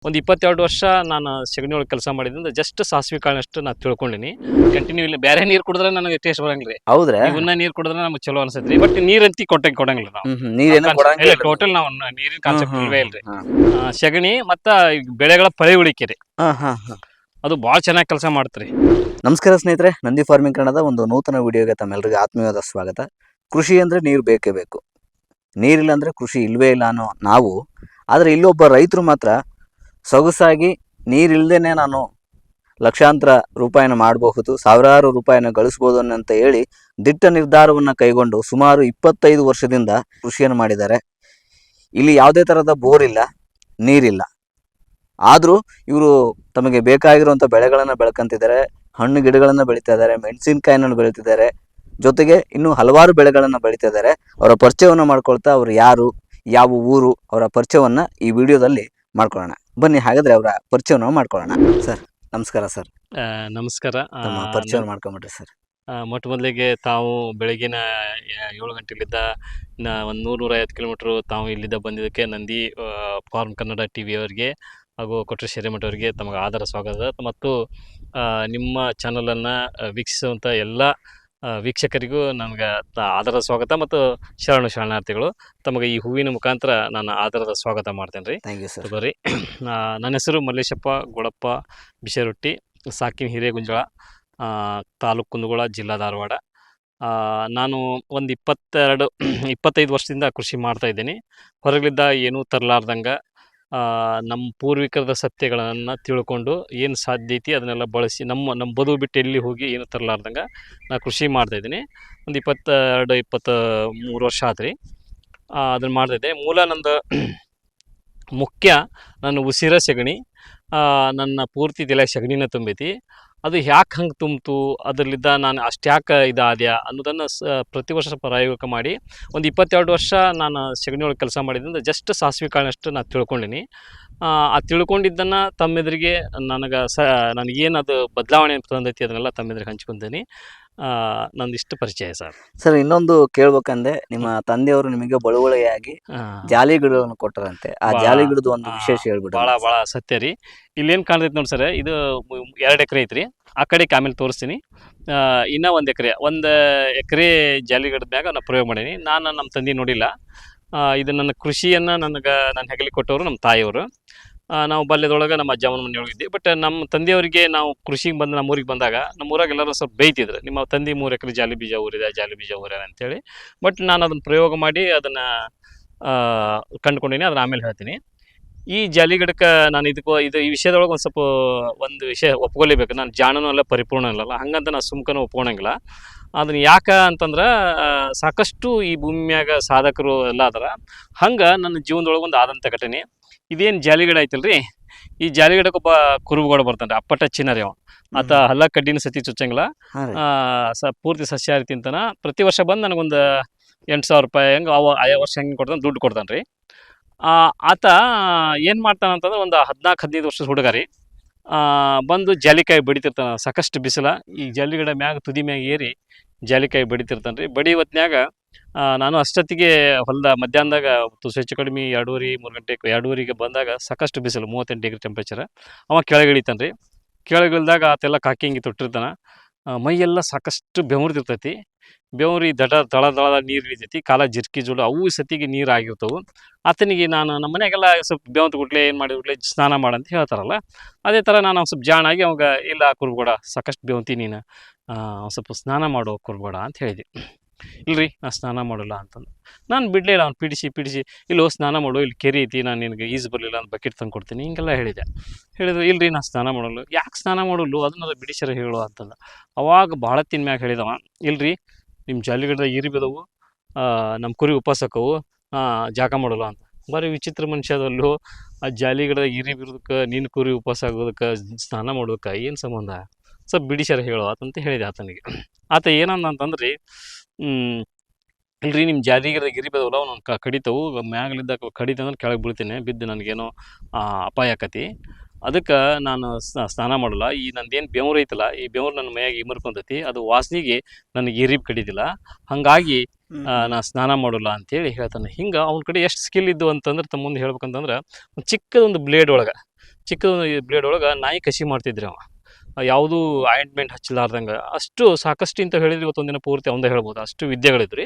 ಒಂದು 22 ವರ್ಷ ನಾನು ಸಗಣಿ ಒಳಗೆ ಕೆಲಸ ಮಾಡಿದ್ರಿಂದ ಜಸ್ಟ್ ಸಾಸಿವೆ ಕಾಳಿನಷ್ಟು ನಾನು ತಿಳ್ಕೊಂಡಿನಿ. ಕಂಟಿನ್ಯೂ ಇಲ್ಲ ಬೇರೆ ನೀರು ಕುಡಿದ್ರೆ ನನಗೆ ಟೇಸ್ಟ್ ಬರಂಗಿಲ್ಲ ರೀ. ಹೌದ್ರಾ? ಇವನ್ನ ನೀರು ಕುಡಿದ್ರೆ ನಮ್ಗೆ ಚಲೋ ಅನ್ಸತ್ರಿ. ಬಟ್ ನೀರಂತಿ ಕೊಡಂಗಿಲ್ಲ ನಾವು. ನೀರೇನು ಕೊಡಂಗಿಲ್ಲ ಟೋಟಲ್ ನಾವು ನೀರಿನ ಕಾನ್ಸೆಪ್ಟ್ ಇಲ್ವೇ ಇಲ್ರಿ. ಹಾ ಸಗಣಿ ಮತ್ತ ಬೆಳೆಗಳ ಪಳೆ ಉಳಿಕೆ ರೀ, ಹಾ ಹಾ ಅದು ಭಾಳ ಚೆನ್ನಾಗಿ ಕೆಲಸ ಮಾಡ್ತ್ರಿ. ನಮಸ್ಕಾರ ಸ್ನೇಹಿತರೆ, ನಂದಿ ಫಾರ್ಮಿಂಗ್ ಕನ್ನಡದ ಒಂದು ನೂತನ ವಿಡಿಯೋಗೆ ತಮ್ಮೆಲ್ಲರಿಗೂ ಆತ್ಮೀಯವಾದ ಸ್ವಾಗತ. ಕೃಷಿ ಅಂದರೆ ನೀರು ಬೇಕೇ ಬೇಕು, ನೀರಿಲ್ಲ ಅಂದರೆ ಕೃಷಿ ಇಲ್ವೇ ಇಲ್ಲ ಅನ್ನೋ ನಾವು. ಆದರೆ ಇಲ್ಲೊಬ್ಬ ರೈತರು ಮಾತ್ರ ಸೊಗಸಾಗಿ ನೀರಿಲ್ಲದೇ ನಾನು ಲಕ್ಷಾಂತರ ರೂಪಾಯಿನ ಮಾಡಬಹುದು, ಸಾವಿರಾರು ರೂಪಾಯಿನ ಗಳಿಸ್ಬೋದು ಅಂತ ಹೇಳಿ ದಿಟ್ಟ ನಿರ್ಧಾರವನ್ನು ಕೈಗೊಂಡು ಸುಮಾರು 25 ವರ್ಷದಿಂದ ಕೃಷಿಯನ್ನು ಮಾಡಿದ್ದಾರೆ. ಇಲ್ಲಿ ಯಾವುದೇ ಥರದ ಬೋರ್ ಇಲ್ಲ, ನೀರಿಲ್ಲ, ಆದರೂ ಇವರು ತಮಗೆ ಬೇಕಾಗಿರುವಂಥ ಬೆಳೆಗಳನ್ನು ಬೆಳ್ಕೊಂತಿದ್ದಾರೆ. ಹಣ್ಣು ಗಿಡಗಳನ್ನು ಬೆಳೀತಾ ಇದ್ದಾರೆ, ಮೆಣಸಿನಕಾಯಿನ ಬೆಳೀತಿದ್ದಾರೆ, ಜೊತೆಗೆ ಇನ್ನೂ ಹಲವಾರು ಬೆಳೆಗಳನ್ನು ಬೆಳೀತಾ ಇದ್ದಾರೆ. ಅವರ ಪರಿಚಯವನ್ನು ಮಾಡ್ಕೊಳ್ತಾ ಅವರು ಯಾರು, ಯಾವ ಊರು, ಅವರ ಪರಿಚಯವನ್ನು ಈ ವಿಡಿಯೋದಲ್ಲಿ ಮಾಡ್ಕೊಳ್ಳೋಣ. ಬನ್ನಿ ಹಾಗಾದರೆ ಅವರ ಪರಿಚಯವನ್ನು ಮಾಡ್ಕೊಳ್ಳೋಣ. ಸರ್ ನಮಸ್ಕಾರ. ಸರ್ ನಮಸ್ಕಾರ. ತಮ್ಮ ಪರಿಚಯ ಮಾಡ್ಕೊಂಬಿಟ್ರಿ ಸರ್. ಮೊಟ್ಟ ಮೊದಲಿಗೆ ತಾವು ಬೆಳಗಿನ 7 ಗಂಟೆಲಿದ್ದ ಒಂದು 100-150 ಕಿಲೋಮೀಟ್ರು ತಾವು ಇಲ್ಲಿದ್ದ ಬಂದಿದ್ದಕ್ಕೆ ನಂದಿ ಫಾರ್ಮ್ ಕನ್ನಡ TV ಅವರಿಗೆ ಹಾಗೂ ಕೊಟ್ರೆ ಶೇರೆಮಠ ಅವರಿಗೆ ತಮಗೆ ಆದರ ಸ್ವಾಗತ. ಮತ್ತು ನಿಮ್ಮ ಚಾನಲನ್ನು ವೀಕ್ಷಿಸುವಂಥ ಎಲ್ಲ ವೀಕ್ಷಕರಿಗೂ ನನಗೆ ಆದರದ ಸ್ವಾಗತ ಮತ್ತು ಶರಣಾರ್ಥಿಗಳು. ತಮಗೆ ಈ ಹೂವಿನ ಮುಖಾಂತರ ನಾನು ಆದರದ ಸ್ವಾಗತ ಮಾಡ್ತೇನೆ ರೀ. Thank you sir. ಬರ್ರಿ. ನನ್ನ ಹೆಸರು ಮಲ್ಲೇಶಪ್ಪ ಗೋಳಪ್ಪ ಬಿಸರೊಟ್ಟಿ, ಸಾಕಿನ ಹಿರೇಗುಂಜಳ, ತಾಲೂಕು ಕುಂದಗೋಳ, ಜಿಲ್ಲಾ ಧಾರವಾಡ. ನಾನು ಒಂದು 25 ವರ್ಷದಿಂದ ಕೃಷಿ ಮಾಡ್ತಾಯಿದ್ದೀನಿ. ಹೊರಗಲಿದ್ದ ಏನೂ ತರಲಾರ್ದಂಗೆ ನಮ್ಮ ಪೂರ್ವಿಕರದ ಸತ್ಯಗಳನ್ನು ತಿಳ್ಕೊಂಡು ಏನು ಸಾಧ್ಯ ಐತಿ ಅದನ್ನೆಲ್ಲ ಬಳಸಿ ನಮ್ಮ ಬದುಕು ಬಿಟ್ಟು ಎಲ್ಲಿ ಹೋಗಿ ಏನು ತರಲಾರ್ದಂಗೆ ನಾನು ಕೃಷಿ ಮಾಡ್ತಾಯಿದ್ದೀನಿ. ಒಂದು 22-23 ವರ್ಷ ಆತ್ರಿ ಅದನ್ನು ಮಾಡ್ತಾಯಿದ್ದೆ. ಮೂಲ ನಂದು ಮುಖ್ಯ ನನ್ನ ಉಸಿರ ಸಗಣಿ, ನನ್ನ ಪೂರ್ತಿ ತಲೆ ಸಗಣಿನ ತುಂಬೈತಿ. ಅದು ಯಾಕೆ ಹಂಗೆ ತುಂಬಿತು, ಅದರಲ್ಲಿದ್ದ ನಾನು ಅಷ್ಟ್ಯಾಕೆ ಇದಾದ್ಯಾ ಅನ್ನೋದನ್ನು ಪ್ರತಿ ವರ್ಷ ಪ್ರಾಯೋಗಿಕ ಮಾಡಿ ಒಂದು 22 ವರ್ಷ ನಾನು ಸಗಣಿ ಒಳಗೆ ಕೆಲಸ ಮಾಡಿದ್ರಿಂದ ಜಸ್ಟ್ ಸಾಸಿವೆ ಕಾಳಿನಷ್ಟು ನಾನು ತಿಳ್ಕೊಂಡಿನಿ. ಆ ತಿಳ್ಕೊಂಡಿದ್ದನ್ನು ತಮ್ಮೆದುರಿಗೆ ನನಗೇನು ಅದು ಬದಲಾವಣೆ ತಂದೈತಿ ಅದನ್ನೆಲ್ಲ ತಮ್ಮೆದುರಿಗೆ ಹಂಚ್ಕೊತೀನಿ. ನಂದಿಷ್ಟು ಪರಿಚಯ ಸರ್. ಸರ್ ಇನ್ನೊಂದು ಕೇಳ್ಬೇಕಂದ್ರೆ, ನಿಮ್ಮ ತಂದೆಯವರು ನಿಮಗೆ ಬಳುವಳಿಯಾಗಿ ಜಾಲಿ ಗಿಡಗಳನ್ನು ಕೊಟ್ಟರಂತೆ. ಆ ಜಾಲಿ ಗಿಡದ ಒಂದು ವಿಶೇಷ ಹೇಳ್ಬಿಟ್ಟು. ಭಾಳ ಸತ್ಯ ರೀ. ಇಲ್ಲೇನು ಕಾಣ್ತೈತಿ ನೋಡಿ ಸರ್, ಇದು 2 ಎಕರೆ ಐತ್ರಿ. ಆ ಕಡೆಗೆ ಆಮೇಲೆ ತೋರಿಸ್ತೀನಿ. ಇನ್ನೂ 1 ಎಕರೆ ಜಾಲಿ ಗಿಡದ ಮ್ಯಾಗ ನಾನು ಪ್ರಯೋಗ ಮಾಡೀನಿ. ನಾನು ನಮ್ಮ ತಂದೆ ನೋಡಿಲ್ಲ. ಇದು ನನ್ನ ಕೃಷಿಯನ್ನು ನನ್ನ ಹೆಗಲಿಗೆ ಕೊಟ್ಟವರು ನಮ್ಮ ತಾಯಿಯವರು. ನಾವು ಬಾಲ್ಯದೊಳಗೆ ನಮ್ಮ ಅಜ್ಜಮ್ಮನ ಮನೆಯೊಳಗಿದ್ವಿ. ಬಟ್ ನಮ್ಮ ತಂದೆಯವರಿಗೆ ನಾವು ಕೃಷಿಗೆ ಬಂದು ನಮ್ಮ ಊರಿಗೆ ಬಂದಾಗ ನಮ್ಮ ಊರಾಗ ಎಲ್ಲರೂ ಸ್ವಲ್ಪ ಬೈತಿದ್ರು, ನಿಮ್ಮ ತಂದೆ 3 ಎಕರೆ ಜಾಲಿ ಬೀಜ ಊರ್ಯಾರ ಅಂತೇಳಿ. ಬಟ್ ನಾನು ಅದನ್ನು ಪ್ರಯೋಗ ಮಾಡಿ ಅದನ್ನು ಕಂಡುಕೊಂಡೀನಿ. ಅದನ್ನು ಆಮೇಲೆ ಹೇಳ್ತೀನಿ. ಈ ಜಾಲಿ ಗಿಡಕ್ಕೆ ನಾನು ಈ ವಿಷಯದೊಳಗೆ ಒಂದು ವಿಷಯ ಒಪ್ಕೊಲೇಬೇಕು. ನಾನು ಜಾಣನೂ ಅಲ್ಲ, ಪರಿಪೂರ್ಣ ಅಲ್ಲಲ್ಲ, ಹಂಗಂತ ನಾನು ಸುಮ್ಕನೂ ಒಪ್ಕೊಳಂಗಿಲ್ಲ. ಅದನ್ನು ಯಾಕೆ ಅಂತಂದ್ರೆ ಸಾಕಷ್ಟು ಈ ಭೂಮಿ ಮ್ಯಾಗ ಸಾಧಕರು ಎಲ್ಲ ಅದರ. ಹಂಗೆ ನನ್ನ ಜೀವನದೊಳಗೆ ಒಂದು ಆದಂಥ ಘಟನೆ. ಇದೇನು ಜಾಲಿ ಗಿಡ ಐತಲ್ರಿ, ಈ ಜಾಲಿ ಗಿಡಕ್ಕೆ ಒಬ್ಬ ಕುರುಬುಗಳು ಬರ್ತಾನೆ, ಅಪ್ಪಟ ಚಿನ್ನರಿ ಅವ. ಆತ ಹಲ್ಲ ಕಡ್ಡಿನ ಸತಿ ಚುಚ್ಚಂಗಿಲ್ಲ, ಪೂರ್ತಿ ಸಸ್ಯಾಹಾರಿ ತಿಂತಾನ. ಪ್ರತಿ ವರ್ಷ ಬಂದು ನನಗೊಂದು 8,000 ರೂಪಾಯಿ ಹಂಗೆ ಆಯಾ ವರ್ಷ ಹೆಂಗೆ ಕೊಡ್ತಾನೆ, ದುಡ್ಡು ಕೊಡ್ತಾನೆ ರೀ. ಆತ ಏನು ಮಾಡ್ತಾನೆ ಅಂತಂದ್ರೆ, ಒಂದು 14-15 ವರ್ಷದ ಹುಡುಗ ರೀ, ಬಂದು ಜಾಲಿಕಾಯಿ ಬಡಿತಿರ್ತಾನೆ. ಸಾಕಷ್ಟು ಬಿಸಿಲ, ಈ ಜಾಲಿ ಗಿಡ ಮ್ಯಾಗ ತುದಿ ಮ್ಯಾಗ ಏರಿ ಜಾಲಿಕಾಯಿ ಬಡಿತಿರ್ತಾನೆ ರೀ. ಬಡಿ ಹೊತ್ನ್ಯಾಗ ನಾನು ಅಷ್ಟೊತ್ತಿಗೆ ಮಧ್ಯಾಹ್ನದಾಗ ಹೆಚ್ಚು ಕಡಿಮೆ 2:30-3 ಗಂಟೆ 2:30ಗೆ ಬಂದಾಗ ಸಾಕಷ್ಟು ಬಿಸಿಲು, 38 ಡಿಗ್ರಿ ಟೆಂಪ್ರೇಚರ್. ಅವ ಕೆಳಗಿಳಿತಾನೆ ರೀ. ಕೆಳಗಿಳಿದಾಗ ಆತೆಲ್ಲ ಕಾಕಿ ಹಿಂಗೆ ತೊಟ್ಟಿರ್ತಾನೆ. ಮೈಯೆಲ್ಲ ಸಾಕಷ್ಟು ಬೆವರ್ದಿರ್ತೈತಿ. ಬೆವರಿ ದಳ ನೀರು ಇಳಿತೈತಿ. ಕಾಲ ಜಿರ್ಕಿ ಜೋಳು ಅವು ಸತಿಗೆ ನೀರು ಆಗಿರ್ತವೆ. ಆತನಿಗೆ ನಮ್ಮ ಮನೆಯಾಗೆಲ್ಲ ಸ್ವಲ್ಪ ಬೆವಂತ ಗುಟ್ಲೆ ಏನು ಮಾಡಿಬಿಟ್ಲೆ ಸ್ನಾನ ಮಾಡಂತ ಹೇಳ್ತಾರಲ್ಲ, ಅದೇ ಥರ ನಾನು ಸ್ವಲ್ಪ ಜಾಣಾಗಿ ಅವಾಗ, ಇಲ್ಲ ಕುರ್ಬೇಡ, ಸಾಕಷ್ಟು ಬೆವಂತಿ ನೀನು, ಸ್ವಲ್ಪ ಸ್ನಾನ ಮಾಡೋ ಕುರ್ಬೇಡ ಅಂತ ಹೇಳಿದೆ. ಇಲ್ರಿ ನಾನು ಸ್ನಾನ ಮಾಡೋಲ್ಲ ಅಂತಂದು. ನಾನು ಬಿಡಲಿಲ್ಲ, ಅವ್ನು ಪಿಡಿಸಿ ಇಲ್ಲೋ ಸ್ನಾನ ಮಾಡು, ಇಲ್ಲಿ ಕೆರೆ ಐತಿ, ನಾನು ನಿನಗೆ ಈಜು ಬರಲಿಲ್ಲ ಅಂತ ಬಕೆಟ್ ತಂದು ಕೊಡ್ತೀನಿ, ಹಿಂಗೆಲ್ಲ ಹೇಳಿದ್ರು. ಇಲ್ರಿ ನಾನು ಸ್ನಾನ ಮಾಡೋಲ್ಲ. ಯಾಕೆ ಸ್ನಾನ ಮಾಡೋಲ್ಲ, ಅದನ್ನ ಬಿಡಿಸರ ಹೇಳು ಅಂತಂದ. ಅವಾಗ ಭಾಳ ಮ್ಯಾಗ ಹೇಳಿದವ, ಇಲ್ರಿ ನಿಮ್ಮ ಜಾಲಿ ಗಿಡದ ಈರಿ ಬಿದವು, ನಮ್ಮ ಕುರಿ ಉಪವಾಸಕ್ಕವು, ಜಾಗ ಮಾಡೋಲ್ಲ ಅಂತ. ಬರೀ ವಿಚಿತ್ರ ಮನುಷ್ಯದಲ್ಲೂ ಆ ಜಾಲಿ ಗಿಡದ ಈರಿ ಬಿರೋದಕ್ಕೆ, ನಿನ್ನ ಕುರಿ ಉಪವಾಸ ಆಗೋದಕ್ಕೆ, ಸ್ನಾನ ಮಾಡೋದಕ್ಕೆ ಏನು ಸಂಬಂಧ, ಸ್ವಲ್ಪ ಬಿಡಿಸರ ಹೇಳು ಅಂತಂತ ಹೇಳಿದೆ ಆತನಿಗೆ. ಆತ ಏನಂದ ಅಂತಂದ್ರಿ, ಇಲ್ರಿ ನಿಮ್ಮ ಜಾಲಿ ಗಿಡದ ಗಿರಿ ಬಿದವಲ್ಲ, ಅವ್ನು ಕಡಿತವು, ಮ್ಯಾಗಲಿದ್ದ ಕಡಿತಂದ್ರೆ ಕೆಳಗೆ ಬೀಳ್ತೀನಿ, ಬಿದ್ದು ನನಗೇನೋ ಅಪಾಯ ಆಕತಿ, ಅದಕ್ಕೆ ನಾನು ಸ್ನಾನ ಮಾಡೋಲ್ಲ. ಈ ನಂದೇನು ಬೆವರು ಐತಲ್ಲ, ಈ ಬೆವರು ನನ್ನ ಮೈಯಾಗ ಇಮರ್ಕೊಂತೈತಿ, ಅದು ವಾಸನೆಗೆ ನನಗೆ ಇರಿಬ್ ಕಡಿದಿಲ್ಲ, ಹಾಗಾಗಿ ನಾನು ಸ್ನಾನ ಮಾಡೋಲ್ಲ ಅಂತೇಳಿ ಹೇಳ್ತಾನೆ. ಹಿಂಗೆ ಅವ್ನ ಕಡೆ ಎಷ್ಟು ಸ್ಕಿಲ್ ಇದ್ದು ಅಂತಂದ್ರೆ, ತಮ್ಮ ಮುಂದೆ ಹೇಳ್ಬೇಕಂತಂದ್ರೆ, ಒಂದು ಚಿಕ್ಕದೊಂದು ಬ್ಲೇಡ್ ಒಳಗೆ ಚಿಕ್ಕ ಬ್ಲೇಡ್ ಒಳಗೆ ನಾಯಿ ಕಸಿ ಮಾಡ್ತಿದ್ರಿ ಅವ. ಯಾವುದೂ ಆಯಿಂಟ್ಮೆಂಟ್ ಹಚ್ಚಲಾರ್ದಂಗೆ ಅಷ್ಟು ಸಾಕಷ್ಟು ಇಂತ ಹೇಳಿದ್ರೆ ಇವತ್ತೊಂದಿನ ಪೂರ್ತಿ ಅವಂದ ಹೇಳ್ಬೋದು, ಅಷ್ಟು ವಿದ್ಯೆಗಳಿದ್ರಿ.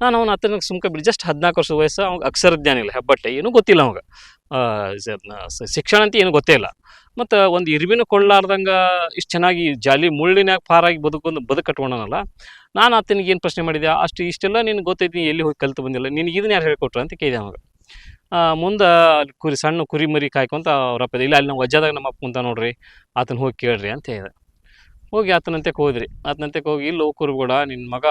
ನಾನು ಅವನ ಹತ್ತಿರ ಸುಮ್ಕ ಬಿಡಿ, ಜಸ್ಟ್ 14 ವರ್ಷ ವಯಸ್ಸು, ಅವಾಗ ಅಕ್ಷರ ಜ್ಞಾನ ಇಲ್ಲ, ಹೆಬ್ಬಟ್ಟೆ ಏನೂ ಗೊತ್ತಿಲ್ಲ ಅವಾಗ, ಶಿಕ್ಷಣ ಅಂತ ಏನು ಗೊತ್ತೇ ಇಲ್ಲ. ಮತ್ತು ಒಂದು ಇರ್ಬಿನೂ ಕೊಳ್ಳಾರ್ದಂಗೆ ಇಷ್ಟು ಚೆನ್ನಾಗಿ ಜಾಲಿ ಮುಳ್ಳಿನಾಗ ಪಾರಾಗಿ ಬದುಕು ಕಟ್ಕೊಂಡನಲ್ಲ. ನಾನು ಆತನಿಗೆ ಏನು ಪ್ರಶ್ನೆ ಮಾಡಿದೆ, ಇಷ್ಟೆಲ್ಲ ನಿನ್ಗೆ ಗೊತ್ತೈತಿ, ಎಲ್ಲಿ ಹೋಗಿ ಕಲ್ತು ಬಂದಿಲ್ಲ, ನಿನಗೆ ಇದನ್ನ ಯಾರು ಹೇಳ್ಕೊಟ್ರು ಅಂತ ಕೇಳಿದೆ ಅವಾಗ. ಮುಂದೆ ಸಣ್ಣ ಕುರಿ ಮರಿ ಕಾಯ್ಕೊಂತ ಅವ್ರಪ್ಪ ಇಲ್ಲ, ಅಲ್ಲಿ ನಾವು ವಜ್ಜಾದಾಗ ನಮ್ಮ ಅಪ್ಪ ಕುಂತ ನೋಡ್ರಿ, ಆತನ ಹೋಗಿ ಕೇಳ್ರಿ ಅಂತ ಹೇಳಿದೆ. ಹೋಗಿ ಆತನಂತೆಗೆ ಹೋದ್ರಿ. ಆತನಂತೆಗೆ ಹೋಗಿ ಇಲ್ಲಿ ಕುರುಬೇಡ, ನಿನ್ನ ಮಗ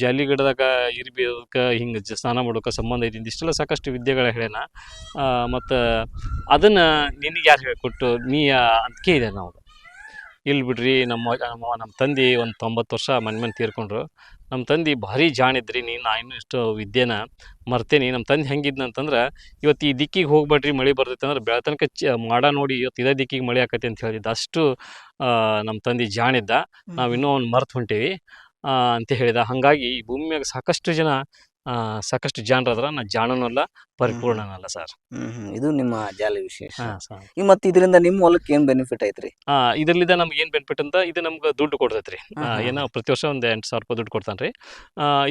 ಜಾಲಿ ಗಿಡದಾಗ ಇರ್ಬಿ ಅದಕ್ಕೆ ಹಿಂಗೆ ಸ್ನಾನ ಮಾಡೋಕೆ ಸಂಬಂಧ ಐತಿ, ಇಷ್ಟೆಲ್ಲ ಸಾಕಷ್ಟು ವಿದ್ಯೆಗಳ ಹೇಳ್ಯಾನ. ಮತ್ತು ಅದನ್ನು ನಿನಗೆ ಯಾರು ಹೇಳ್ಕೊಟ್ಟು ಅಂತ ಕೇಳಿದೆ ನಾವು. ಇಲ್ಲಿ ಬಿಡ್ರಿ, ನಮ್ಮ ತಂದೆ ಒಂದು 90 ವರ್ಷ ಮನೆ ತೀರ್ಕೊಂಡ್ರು. ನಮ್ಮ ತಂದೆ ಭಾರಿ ಜಾಣಿದ್ರಿ, ನಾ ಇನ್ನೂ ಇಷ್ಟು ವಿದ್ಯೆನ ಮರ್ತೇನೆ. ನಮ್ಮ ತಂದೆ ಹೆಂಗಿದ್ನಂತಂದ್ರೆ, ಇವತ್ತು ಈ ದಿಕ್ಕಿಗೆ ಹೋಗ್ಬೇಡ್ರಿ ಮಳೆ ಬರ್ತೈತೆ ಅಂದ್ರೆ ಬೆಳತನಕ ಮಾಡ ನೋಡಿ ಇವತ್ತು ಇದೇ ದಿಕ್ಕಿಗೆ ಮಳೆ ಆಕತಿ ಅಂತ ಹೇಳಿದ್ದ. ಅಷ್ಟು ನಮ್ಮ ತಂದೆ ಜಾಣಿದ್ದ, ನಾವು ಇನ್ನೂ ಅವ್ನು ಮರ್ತು ಹೊಂಟೀವಿ ಅಂತ ಹೇಳಿದ. ಹಾಗಾಗಿ ಈ ಭೂಮಿ ಮ್ಯಾಗ ಸಾಕಷ್ಟು ಜಾಣರಾದ್ರ, ನಾ ಜಾಣನಲ್ಲ, ಪರಿಪೂರ್ಣನಲ್ಲ ಸರ್. ಇದು ನಿಮ್ಮ ಜಾಲಿ ವಿಶೇಷ. ಹಾಂ ಸರ್. ಮತ್ತು ಇದರಿಂದ ನಿಮ್ಮ ಹೊಲಕ್ಕೆ ಏನು ಬೆನಿಫಿಟ್ ಐತ್ರಿ? ಇದರಿಂದ ನಮ್ಗೆ ಏನು ಬೆನಿಫಿಟ್ ಅಂತ, ಇದು ನಮ್ಗೆ ದುಡ್ಡು ಕೊಡ್ತೈತ್ರಿ. ಏನೋ ಪ್ರತಿ ವರ್ಷ ಒಂದು 8,000 ರೂಪಾಯಿ ದುಡ್ಡು ಕೊಡ್ತಾನೆ ರೀ.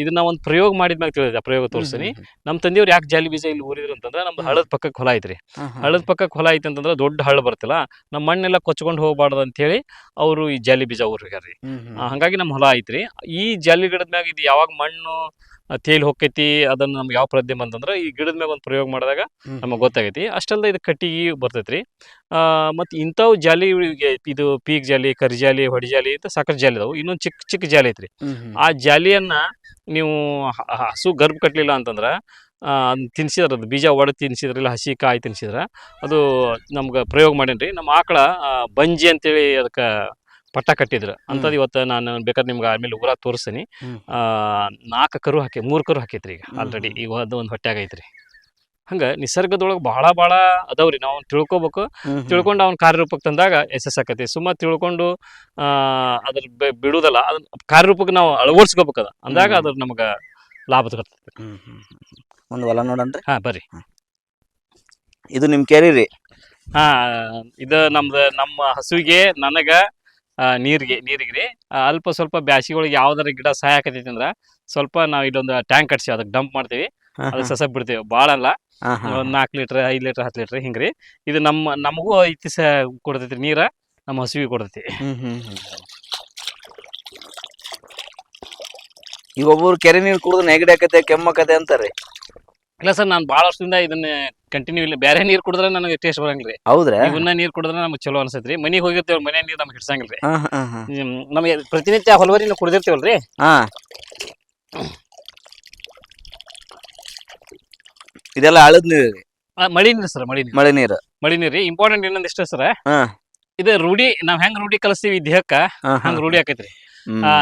ಇದನ್ನ ಒಂದು ಪ್ರಯೋಗ ಮಾಡಿದ್ಮ್ಯಾಗ ತಿಳಿದ, ಪ್ರಯೋಗ ತೋರಿಸ್ತೀನಿ. ನಮ್ಮ ತಂದೆಯವ್ರು ಯಾಕೆ ಜಾಲಿ ಬೀಜ ಇಲ್ಲಿ ಊರಿದ್ರು ಅಂತಂದ್ರೆ, ನಮ್ದು ಹಳ್ಳದ ಪಕ್ಕಕ್ಕೆ ಹೊಲ ಐತ್ರಿ. ಹಳ್ಳದ ಪಕ್ಕಕ್ಕೆ ಹೊಲ ಐತೆ ಅಂತಂದ್ರೆ ದೊಡ್ಡ ಹಳ್ಳ ಬರ್ತಿಲ್ಲ, ನಮ್ಮ ಮಣ್ಣೆಲ್ಲ ಕೊಚ್ಕೊಂಡು ಹೋಗ್ಬಾರ್ದು ಅಂತೇಳಿ ಅವರು ಈ ಜಾಲಿ ಬೀಜ ಊರಿಗಾರ್ರಿ. ಹಾಗಾಗಿ ನಮ್ಮ ಹೊಲ ಐತ್ರಿ. ಈ ಜಾಲಿ ಗಿಡದ ಮ್ಯಾಗ ಇದು ಯಾವಾಗ ಮಣ್ಣು ತೇಲಿ ಹೊಕ್ಕೈತಿ ಅದನ್ನ ನಮ್ಗೆ ಯಾವ ಪ್ರಜ್ಞೆ ಬಂತಂದ್ರೆ, ಈ ಗಿಡದ ಮ್ಯಾಗ ಒಂದು ಪ್ರಯೋಗ ಮಾಡಿದಾಗ ನಮಗೆ ಗೊತ್ತಾಗೈತಿ. ಅಷ್ಟಲ್ಲದೆ ಇದು ಕಟ್ಟಿಗೆ ಬರ್ತೈತ್ರಿ. ಮತ್ತು ಇಂಥವು ಜಾಲಿ, ಇದು ಪೀಕ್ ಜಾಲಿ, ಕರಿ ಜಾಲಿ, ಹೊಡಿ ಜಾಲಿ ಅಂತ ಸಾಕಷ್ಟು ಜಾಲಿ ಅದಾವು. ಇನ್ನೊಂದು ಚಿಕ್ಕ ಜಾಲಿ ಐತ್ರಿ. ಆ ಜಾಲಿಯನ್ನ ನೀವು ಹಸು ಗರ್ಭ ಕಟ್ಟಲಿಲ್ಲ ಅಂತಂದ್ರೆ ಅದನ್ನ ತಿನ್ಸಿದ್ರೆ, ಅದು ಬೀಜ ಒಡೆದು ತಿನ್ಸಿದ್ರಿಲ್ಲ, ಹಸಿ ಕಾಯಿ ತಿನ್ಸಿದ್ರೆ ಅದು ನಮ್ಗೆ ಪ್ರಯೋಗ ಮಾಡೇನ್ರಿ. ನಮ್ಮ ಆಕಳ ಬಂಜಿ ಅಂತೇಳಿ ಅದಕ್ಕೆ ಪಟ್ಟ ಕಟ್ಟಿದ್ರು ಅಂಥದ್ದು. ಇವತ್ತು ನಾನು ಬೇಕಾದ್ರೆ ನಿಮ್ಗೆ ಆಮೇಲೆ ಊರಾಗ ತೋರಿಸ್ತೀನಿ. 4 ಕರು 3 ಕರು ಹಾಕೈತ್ರಿ ಈಗ ಆಲ್ರೆಡಿ. ಈಗ ಒಂದು ಹೊಟ್ಯಾಗ ಐತ್ರಿ. ಹಂಗೆ ನಿಸರ್ಗದೊಳಗೆ ಭಾಳ ಅದಾವ್ರಿ. ನಾವು ತಿಳ್ಕೊಬೇಕು, ತಿಳ್ಕೊಂಡು ಅವ್ನ ಕಾರ್ಯರೂಪಕ್ಕೆ ತಂದಾಗ ಯಶಸ್ಸಾಕೈತಿ. ಸುಮ್ಮ ತಿಳ್ಕೊಂಡು ಅದ್ರ ಬಿಡುವುದಲ್ಲ, ಅದನ್ನ ಕಾರ್ಯರೂಪಕ್ಕೆ ನಾವು ಅಳವಡಿಸ್ಕೋಬೇಕದ ಅಂದಾಗ ಅದ್ರ ನಮ್ಗೆ ಲಾಭ ತಗೊಳ್ತೈತಿ. ಒಂದು ಹೊಲ ನೋಡನ್ರಿ. ಹಾಂ ಬರ್ರಿ. ಇದು ನಿಮ್ಮ ಕೆರೆ ರೀ? ಹಾಂ, ಇದು ನಮ್ಮ ಹಸುವಿಗೆ, ನನಗೆ ನೀರಿಗೆ ರೀ. ಅಲ್ಪ ಸ್ವಲ್ಪ ಬ್ಯಾಸಿಗೆ ಯಾವ್ದಾರ ಗಿಡ ಸಹಾಯ ಆಕತೈತಿ ಅಂದ್ರೆ ಸ್ವಲ್ಪ ನಾವು ಇಲ್ಲೊಂದು ಟ್ಯಾಂಕ್ ಕಟ್ಸಿ ಅದಕ್ಕೆ ಡಂಪ್ ಮಾಡ್ತೀವಿ, ಅದಕ್ಕೆ ಸಸ ಬಿಡ್ತೀವಿ. ಭಾಳ ಅಲ್ಲ, ಒಂದು 4 ಲೀಟ್ರ್ 5 ಲೀಟ್ರ್ 10 ಲೀಟ್ರ್ ಹಿಂಗ್ರಿ. ಇದು ನಮಗೂ ಐತಿ ಕೊಡ್ತೈತಿ ನೀರ, ನಮ್ಮ ಹಸುವಿಗೆ ಕೊಡ್ತೈತಿ. ಈಗ ಒಬ್ಬರು ಕೆರೆ ನೀರು ಕುಡಿದು ನೆಗಡಿ ಆಕತೆ, ಕೆಮ್ಮಕತೆ ಅಂತಾರೆ. ಇಲ್ಲ ಸರ್, ನಾನು ಭಾಳ ವರ್ಷದಿಂದ ಇದನ್ನ ಕಂಟಿನ್ಯೂ ಇಲ್ಲ. ಬೇರೆ ನೀರು ಕುಡಿದ್ರೆ ನನಗೆ ಟೇಸ್ಟ್ ಬರಂಗಿಲ್ಲ ರೀ. ಹೌದ್ರಾ? ಇವನ್ನ ನೀರು ಕುಡಿದ್ರೆ ನಮ್ಗೆ ಚಲೋ ಅನ್ಸತ್ರಿ. ಮನೆಗೆ ಹೋಗಿರ್ತೇವೆ, ಮನೆ ನೀರು ನಮ್ಗೆ ಹಿಡ್ಸಂಗಿಲ್ಲ ರೀ. ನಮಗೆ ಪ್ರತಿನಿತ್ಯ ಹೊಲವರಿ ನಾವು ಕುಡಿದಿರ್ತೀವಲ್ರಿ. ಇದೆಲ್ಲ ಹಳದ್ ನೀರು ರೀ? ಮಳಿ ನೀರು ಸರ್, ಮಳಿ ನೀರು ರೀ. ಇಂಪಾರ್ಟೆಂಟ್ ಇನ್ನೊಂದು ಇಷ್ಟ ಸರ್, ಇದು ರೂಢಿ. ನಾವ್ ಹೆಂಗ್ ರೂಢಿ ಕಲಿಸ್ತೀವಿ ದೇಹಕ್ಕ, ಹಂಗ ರೂಢಿ ಆಕೈತ್ರಿ.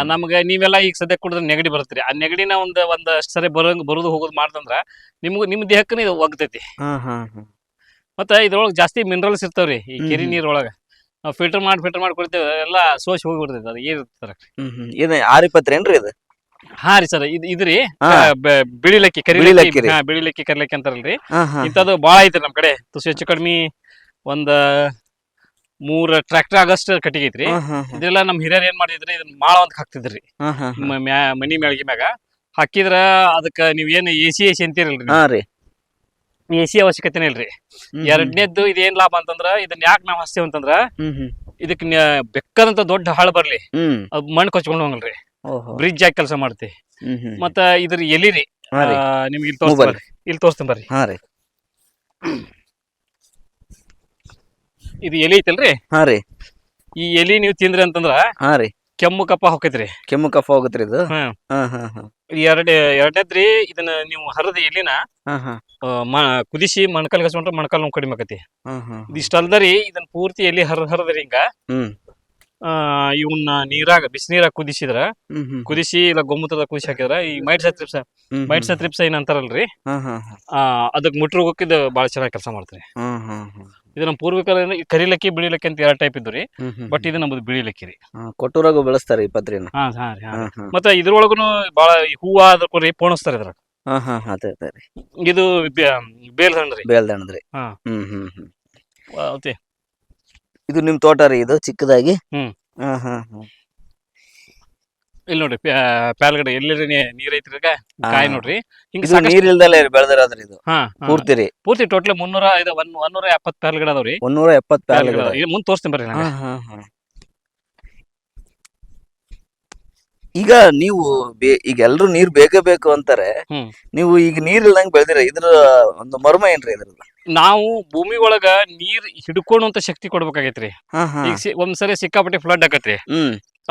ನಮ್ಗೆ ನೀವೆಲ್ಲ ಈಗ ಸದ್ಯ ಕುಡಿದ್ರೆ ನೆಗಡಿ ಬರ್ತೈತಿ. ಆ ನೆಗಡಿನ ಒಂದಷ್ಟು ಸರಿ ಬರೋದು ಹೋಗೋದು ಮಾಡ್ತಂದ್ರ ನಿಮ್ಮ ದೇಹಕ್ಕನ ಇದು ಒಗ್ತೈತಿ. ಮತ್ತೆ ಇದ್ರೊಳಗೆ ಜಾಸ್ತಿ ಮಿನರಲ್ಸ್ ಇರ್ತಾವ್ರಿ ಈ ಕೆರಿ ನೀರೊಳಗ. ನಾವು ಫಿಲ್ಟರ್ ಮಾಡಿ ಕುಡಿತೇವೆ, ಎಲ್ಲ ಸೋಸಿ ಹೋಗ್ಬಿಡ್ತೈತಿ. ಅದು ಏನಿರ್ತಾರ ಇದು 620 ಏನ್ರಿ ಇದು? ಹಾ ರೀ ಸರ್, ಇದ್ರಿ ಬಿಳಿಲಕ್ಕಿ, ಬಿಳಿಲಕ್ಕಿ ಕರಿಲಕ್ಕಿ ಅಂತಾರಲ್ರಿ. ಇಂಥದ್ದು ಬಾಳ ಐತ್ರಿ ನಮ್ ಕಡೆ. ತುಸು ಹೆಚ್ಚು ಕಡಿಮೆ ಒಂದ್ 3 ಟ್ರ್ಯಾಕ್ಟರ್ ಆಗಸ್ಟ್ ಕಟ್ಟಿಗೆ ಐತ್ರಿ. ಇದೆಲ್ಲ ನಮ್ ಹಿರಿಯರ್ ಏನ್ ಮಾಡಿದ್ರಿ, ಇದನ್ನ ಮಾಳ ಅಂತ ಹಾಕ್ತಿದ್ರಿ ಮನಿ ಮ್ಯಾಳ್ಗಿ ಮ್ಯಾಗ ಹಾಕಿದ್ರ. ಅದಕ್ಕ ನೀವ್ ಏನ್ ಎಸಿ ಅಂತೀರಲ್ರಿ, ಎಸಿ ಅವಶ್ಯಕತೆನೇ ಇಲ್ರಿ. ಎರಡನೇದ್ದು ಇದೇನ್ ಲಾಭ ಅಂತಂದ್ರ, ಇದನ್ನ ಯಾಕೆ ನಾವ್ ಹಚ್ತೇವ್ ಅಂತಂದ್ರ, ಇದಕ್ ಬೆಕ್ಕದಂತ ದೊಡ್ಡ ಹಾಳು ಬರ್ಲಿ, ಅದ್ ಮಣ್ಣು ಕೊಚ್ಕೊಂಡ್ ಹೋಗಲ್ರಿ, ಬ್ರಿಡ್ಜ್ ಆಗಿ ಕೆಲಸ ಮಾಡ್ತಿ. ಮತ್ತ ಇದ್ರ ಎಲಿರಿ ನಿಮ್ಗೆ ಇಲ್ಲಿ ತೋರಿಸ್ತೀನಿ ಬರ್ರಿ. ಇದು ಎಲಿ ಐತಲ್ರಿ, ಈ ಎಲಿ ನೀವು ತಿಂದ್ರಿ ಅಂತಂದ್ರ ಕೆಮ್ಮು ಕಫ ಹೋಗೈತ್ರಿ. ಕೆಮ್ಮು ಕಫ ಹೋಗತ್ರಿ ಇದು? ಎರಡನೇದ್ರಿ, ಇದನ್ನ ನೀವು ಹರಿದ ಎಲಿನ ಕುದಿಸಿ ಮಣ್ಕಲ್ ಹಚ್ಕೊಂಡ್ರೆ ಮಣ್ಕಲ್ ನೋವು ಕಡಿಮೆ ಆಕತಿ. ಇಷ್ಟ ಅಲ್ದರಿ, ಇದನ್ನ ಪೂರ್ತಿ ಎಲಿ ಹರದ್ರಿ ಹಿಂಗ ಇವನ್ನ ನೀರಾಗ ಬಿಸಿನೀರಾಗ ಕುದಿಸಿ ಇಲ್ಲ ಗೋಮೂತ್ರದ ಕುದಿಸಿ ಹಾಕಿದ್ರ ಈ ಮೈಟ್ಸ್ ತ್ರಿಪ್ಸ ಏನ್ ಅಂತಾರಲ್ರಿ, ಅದಕ್ ಮುಟ್ರೋಗಕ್ಕೆ ಇದು ಬಾಳ ಚೆನ್ನಾಗಿ ಕೆಲಸ ಮಾಡ್ತೀರಿ. ಇದು ನಮ್ಮ ಪೂರ್ವಿಕರ ಕರಿಲಕ್ಕಿ ಬಿಳಿಲಕ್ಕಿ ಅಂತ 2 ಟೈಪ್ ಇದ್ರಿ. ಬಟ್ ಇದು ನಮ್ದು ಬಿಳಿಲಕ್ಕಿ ರೀ. ಕೊಟ್ಟೂರಾಗ ಬೆಳೆಸ್ತಾರ ಈ ಪತ್ರಿನ. ಮತ್ತೆ ಇದ್ರೊಳಗುನು ಬಾಳ ಹೂವ ಅದಕ್ಕೆ ಪೋಣಿಸ್ತಾರ ಇದ್ರಾಗ. ಇದು ಬೇಲ್ದಣ್ಣ ರೀ. ಇದು ನಿಮ್ ತೋಟ ರೀ ಇದು ಚಿಕ್ಕದಾಗಿ? ಹ್ಮ್. ಹಾ ಹಾ ಹಾ. ಇಲ್ಲಿ ನೋಡ್ರಿ ಪ್ಯಾಲ್ಗಡೆ ಎಲ್ಲಿ ನೀರ್ ಐತ್ರಿ ಈಗ ಕಾಯಿ ನೋಡ್ರಿ ಹಿಂಗ ಇದು ನೀರ್ ಇಲ್ದಲೇ ಬೆಳೆದಿರೋದ್ರಿ ಇದು ಹಾ ಪೂರ್ತಿ ರೀ? ಪೂರ್ತಿ ಟೋಟಲ್ 170 ಪ್ಯಾಲ್ಗಡೆ ಅದಾವ್ರಿ. 170 ಪ್ಯಾಲ್ಗಡೆ ಪ್ಯಾಲ್ಗಡೆ. ಅದಾವ. ಮುಂದ್ ತೋರಿಸ್ತೀನಿ ಬರ್ರಿ ನಂಗೆ. ಈಗ ನೀವು ಈಗ ಎಲ್ರು ನೀರ್ ಬೇಕೇ ಬೇಕು ಅಂತಾರೆ. ಹ್ಮ್. ನೀವು ಈಗ ನೀರ್ ಇಲ್ದಂಗ್ ಬೆಳೆದಿರ, ಇದ್ರ ಒಂದು ಮರ್ಮ ಏನ್ರಿ ಇದ್ರದ್ದು? ನಾವು ಭೂಮಿ ಒಳಗ ನೀರ್ ಹಿಡ್ಕೊಳ್ಳುವಂತ ಶಕ್ತಿ ಕೊಡ್ಬೇಕಾಗೈತ್ರಿ. ಈಗ ಒಂದ್ಸರಿ ಸಿಕ್ಕಾಪಟ್ಟೆ ಫ್ಲಡ್ ಆಕತ್ರಿ.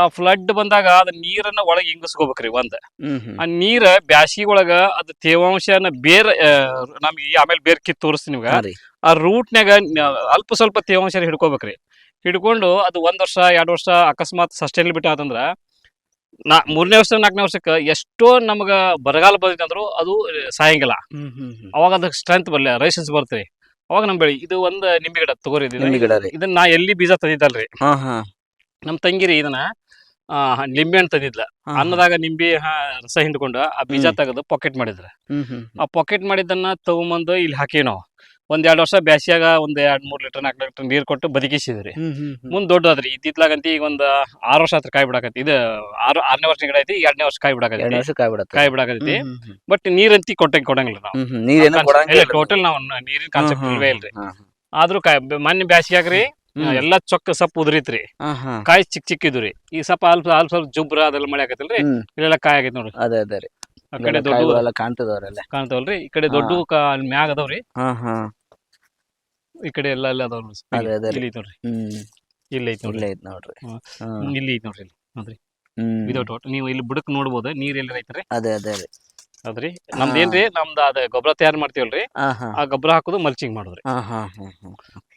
ಆ ಫ್ಲಡ್ ಬಂದಾಗ ಅದ ನೀರನ್ನ ಒಳಗೆ ಇಂಗಿಸ್ಕೋಬೇಕ್ರಿ ಒಂದ್. ಆ ನೀರ ಬ್ಯಾಸಿಗೆ ಒಳಗ ಅದ್ ತೇವಾಂಶನ ಬೇರೆ ನಮ್ಗೆ ಆಮೇಲೆ ಬೇರೆ ಕಿತ್ ತೋರಿಸ್ತೀನಿ ನಿಮ್ಗ. ಆ ರೂಟ್ನ್ಯಾಗ ಅಲ್ಪ ಸ್ವಲ್ಪ ತೇವಾಂಶ ಹಿಡ್ಕೋಬೇಕ್ರಿ. ಹಿಡ್ಕೊಂಡು ಅದು 1 ವರ್ಷ 2 ವರ್ಷ ಅಕಸ್ಮಾತ್ ಸಸ್ಟೈನಬಿಲಿಟಿ ಆತಂದ್ರ 3ನೇ ವರ್ಷ 4ನೇ ವರ್ಷಕ್ಕ ಎಷ್ಟೋ ನಮಗ ಬರಗಾಲ ಬಂದಿತ್ತಂದ್ರು ಅದು ಸಾಯಂಗಿಲ್ಲ. ಅವಾಗ ಅದಕ್ಕೆ ಸ್ಟ್ರೆಂತ್ ರೈಸನ್ಸ್ ಬರ್ತ್ರಿ. ಅವಾಗ ನಮ್ ಬೆಳಿ ಇದು ಒಂದ್ ನಿಂಬೆ ಗಿಡ ತಗೋರಿ. ಇದನ್ನ ನಾ ಎಲ್ಲಿ ಬೀಜ ತಂದಿದ್ದಲ್ರಿ, ನಮ್ ತಂಗಿರಿ ಇದನ್ನ ನಿಂಬೆ ಹಣ್ಣು ತಂದಿದ್ಲ. ಅನ್ನದಾಗ ನಿಂಬೆ ರಸ ಹಿಂಡ್ಕೊಂಡು ಆ ಬೀಜ ತೆಗೆದು ಪಾಕೆಟ್ ಮಾಡಿದ್ರ. ಆ ಪಾಕೆಟ್ ಮಾಡಿದ್ದನ್ನ ತಗೊಂಬಂದು ಇಲ್ಲಿ ಹಾಕಿವಿ ನಾವು. 1-2 ವರ್ಷ ಬ್ಯಾಸಿಯಾಗ 1-2-3 ಲೀಟರ್ 4 ಲೀಟರ್ ನೀರ್ ಕೊಟ್ಟು ಬದುಕಿಸಿದ್ರಿ. ಮುಂದ್ ದೊಡ್ಡದ್ರಿ. ಇತ್ತಿತ್ಲಾಗಂತಿ ಈಗ 6 ವರ್ಷ ಹತ್ರ ಕಾಯಿ ಬಿಡಾಕತಿ. ಇದು 6ನೇ ವರ್ಷ ಗಿಡ ಐತಿ. 2ನೇ ವರ್ಷ ಕಾಯಿ ಬಿಡಾಕತಿ. ಬಟ್ ನೀರಂತಿ ಕೊಡಂಗಿಲ್ಲ ನಾವು. ಟೋಟಲ್ ನಾವು ನೀರಿನ ಕಾನ್ಸೆಪ್ಟ್ ಇಲ್ವೇ ಇಲ್ರಿ. ಆದ್ರೂ ಮೊನ್ನೆ ಬ್ಯಾಸಿಯಾಗ್ರಿ ಎಲ್ಲಾ ಚೊಕ್ಕ ಸಪ್ ಉದ್ರಿತ್ರಿ. ಕಾಯಿ ಚಿಕ್ಕ ಇದ್ರಿ. ಈ ಸಪ ಸ್ವಲ್ಪ ಜುಬ್ರ ಅದೆಲ್ಲ ಮಳೆ ಆಗತ್ತಲ್ರಿ, ಇಲ್ಲೆಲ್ಲ ಕಾಯಿ ಆಗೈತಿ ನೋಡ್ರಿ. ಆ ಕಡೆ ದೊಡ್ಡ ಕಾಣ್ತಾವಲ್ರಿ, ಈ ಕಡೆ ದೊಡ್ಡ ಮ್ಯಾಗ ಅದಾವ್ರಿ. ಈ ಕಡೆ ಎಲ್ಲ ಅದಾವ್ರಿ. ಇಲ್ಲಿ ಐತಿ ನೋಡ್ರಿ, ಇಲ್ಲಿ ಐತಿ ನೋಡ್ರಿ, ಇಲ್ಲಿ ಐತಿ ನೋಡ್ರಿ. ನೋಡ್ರಿ ವಿದೌಟ್ ನೀವು ಇಲ್ಲಿ ಬುಡಕ್ ನೋಡ್ಬೋದು. ನೀರ್ ಎಲ್ಲಿ ಐತ್ರಿ? ಅದ್ರಿ ನಮ್ದು ಏನ್ರಿ, ನಮ್ದು ಅದ ಗೊಬ್ಬರ ತಯಾರು ಮಾಡ್ತೀವಲ್ರಿ, ಆ ಗೊಬ್ಬರ ಹಾಕೋದು ಮಲ್ಚಿಂಗ್ ಮಾಡೋದ್ರಿ.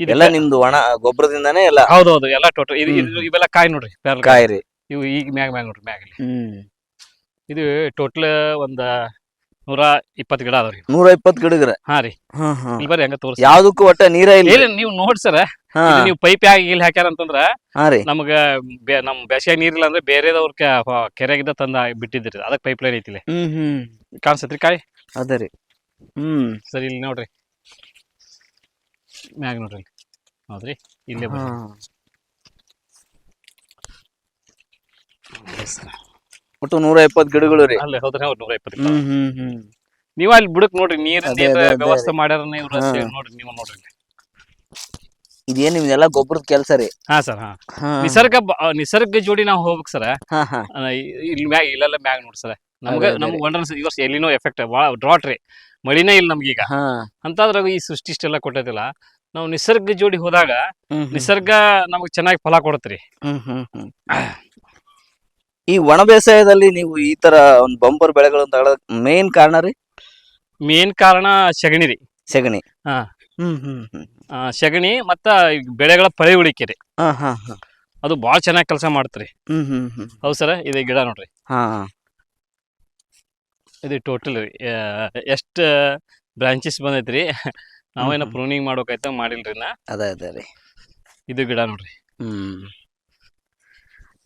ಇದೆಲ್ಲ ನಿಮ್ದು ಒಣ ಗೊಬ್ಬರದಿಂದಾನೇ ಎಲ್ಲ? ಹೌದೌದು, ಎಲ್ಲ ಟೋಟಲ್. ಇವೆಲ್ಲ ಕಾಯಿ ನೋಡ್ರಿ, ಕಾಯಿ ರೀ. ಇವು ಈಗ ಮ್ಯಾಗ ನೋಡ್ರಿ, ಮ್ಯಾಗಲಿ. ಇದು ಟೋಟಲ್ 120 ಗಿಡ ಅದಾವ್ರಿ. 120 ಗಿಡಗ್ರ? ಹಾ ರೀ. ಇಲ್ಲಿ ಬರ್ರಿ, ಹಂಗ ತೋರಿಸಿ. ಯಾವ್ದಕ್ಕೂ ಒಟ್ಟ ನೀರ ಇಲ್ಲ? ನೀವು ನೋಡಿ ಸರ, ನೀವು ಪೈಪ್ ಇಲ್ಲಿ ಹಾಕ್ಯಾರ ಅಂತಂದ್ರ ನಮ್ಗ ನಮ್ ಬೇಸಿಗೆ ನೀರಿಲ್ಲ ಅಂದ್ರೆ ಬೇರೆದವ್ರ ಕೆರೆಗಿದ್ದ ತಂದ ಬಿಟ್ಟಿದ್ರಿ. ಅದಕ್ಕೆ ಪೈಪ್ ಲೈನ್ ಐತಿಲ್ಲ. ಕಾಣಿಸತ್ರಿ ಕಾಯಿ? ಅದೇ ರೀ. ಸರಿ, ಇಲ್ಲಿ ನೋಡ್ರಿ ಮ್ಯಾಗ ನೋಡ್ರಿ. ಹೌದ್ರಿ, ಇಲ್ಲೇ ಬರ್ರಿ. ಒಟ್ಟು 120 ಗಿಡಗಳು ರೀ? ಅಲ್ಲೇ ಹೌದ್ರಿ, 120. ನೀವ್ ಅಲ್ಲಿ ಬುಡಕ್ ನೋಡ್ರಿ, ನೀರಿನ ವ್ಯವಸ್ಥೆ ಮಾಡ್ಯಾರ ನೋಡ್ರಿ. ನೀವು ನೋಡ್ರಿ, ಇದೇನ್ ನಿಮ್ದೆಲ್ಲ ಗೊಬ್ಬರದ ಕೆಲಸ ರೀ? ಹಾ ಸರ್. ನಿಸರ್ಗ ಜೋಡಿ ನಾವ್ ಹೋಗ್ಬೇಕು ಸರ. ಇಲ್ಲಿ ಮ್ಯಾಗ ಇಲ್ಲೆಲ್ಲ ಮ್ಯಾಗ ನೋಡ್ರಿ ಸರ. ನಮ್ಗೆ ವಂಡರ್ಸ್ ಈ ವರ್ಷ ಎಲ್ಲಿನೋ ಎಫೆಕ್ಟ್ ಭಾಳ ಡ್ರಾಟ್ ರೀ. ಮಳಿನೇ ಇಲ್ಲ ನಮ್ಗೀಗ. ಅಂತಾದ್ರಾಗ ಈ ಸೃಷ್ಟಿ ಇಷ್ಟೆಲ್ಲ ಕೊಟ್ಟೈತಿಲ್ಲ. ನಾವು ನಿಸರ್ಗ ಜೋಡಿ ಹೋದಾಗ ನಿಸರ್ಗ ನಮಗ್ ಚೆನ್ನಾಗಿ ಫಲ ಕೊಡತ್ರಿ. ಈ ಒಣ ಬೇಸಾಯದಲ್ಲಿ ನೀವು ಈ ತರ ಒಂದು ಬಂಪರ್ ಬೆಳೆಗಳನ್ನು ತಗೊಳ್ಳೋದಕ್ಕೆ ಮೇನ್ ಕಾರಣ ರೀ? ಮೇನ್ ಕಾರಣ ಸಗಣಿ ರೀ. ಸಗಣಿ? ಸಗಣಿ ಮತ್ತ ಬೆಳೆಗಳ ಪಳೆಯುಳಿಕೆ ರೀ. ಅದು ಬಾಳ ಚೆನ್ನಾಗಿ ಕೆಲಸ ಮಾಡ್ತ್ರಿ. ಹೌದು ಸರ. ಇದು ಗಿಡ ನೋಡ್ರಿ, ಇದು ಟೋಟಲ್ ರೀ ಎಷ್ಟ್ ಬ್ರಾಂಚಸ್ ಬಂದೈತ್ರಿ. ನಾವೇನ ಪ್ರೂನಿಂಗ್ ಮಾಡ್ಬೇಕಾಯ್ತ ಮಾಡಿಲ್ರಿ ನಾ. ಅದೇ ರೀ. ಇದು ಗಿಡ ನೋಡ್ರಿ.